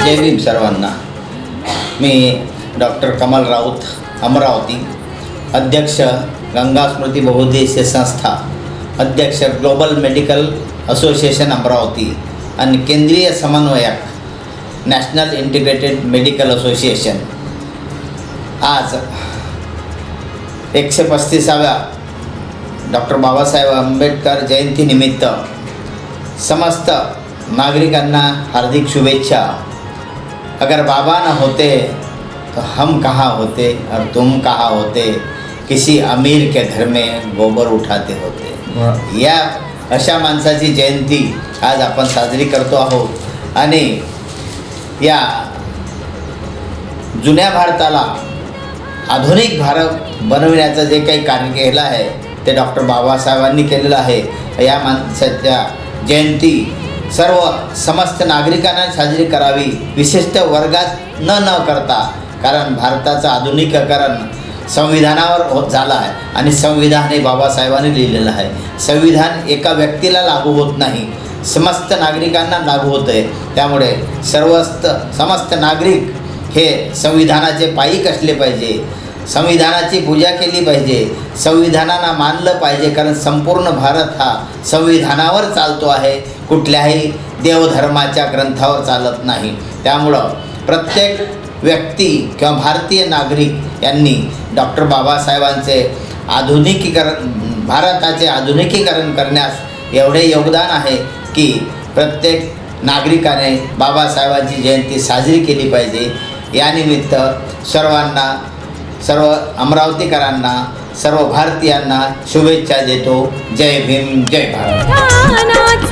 जय भीम सर्वांना. मी डॉक्टर कमल राऊत, अमरावती, अध्यक्ष गंगा स्मृती बहुउद्देशीय संस्था, अध्यक्ष ग्लोबल मेडिकल असोसिएशन अमरावती आणि केंद्रीय समन्वयक नॅशनल इंटिग्रेटेड मेडिकल असोसिएशन. आज 135व्या डॉक्टर बाबासाहेब आंबेडकर जयंतीनिमित्त समस्त नागरिकांना हार्दिक शुभेच्छा. अगर बाबा न होते तो हम कहाँ होते और तुम कहाँ होते, किसी अमीर के घर में गोबर उठाते होते. या अशा माणसाची जयंती आज आपण साजरी करतो आहोत आणि या जुन्या भारताला आधुनिक भारत बनविण्याचं जे काही कार्य केलं आहे ते डॉक्टर बाबासाहेबांनी केलेलं आहे. या माणसाच्या जयंती समस्त नागरिकांना साजरी करावी, विशिष्ट वर्गात न करता, कारण भारताचं आधुनिकीकरण संविधानावर झालं आहे आणि संविधान हे बाबासाहेबांनी लिहिलेलं आहे. संविधान एका व्यक्तीला लागू होत नाही, समस्त नागरिकांना लागू होतं आहे. त्यामुळे समस्त नागरिक हे संविधानाचे पायीक असले पाहिजे, संविधानाची पूजा केली पाहिजे, संविधानाला मानलं पाहिजे, कारण संपूर्ण भारत हा संविधानावर चालतो आहे, कुठल्याही देवधर्माच्या ग्रंथावर चालत नाही. त्यामुळं प्रत्येक व्यक्ती किंवा भारतीय नागरिक यांनी डॉक्टर बाबासाहेबांचे भारताचे आधुनिकीकरण करण्यास एवढे योगदान आहे की प्रत्येक नागरिकाने बाबासाहेबांची जयंती साजरी केली पाहिजे. यानिमित्त सर्व अमरावतीकरांना, सर्व भारतीयांना शुभेच्छा देतो. जय भीम, जय भारत.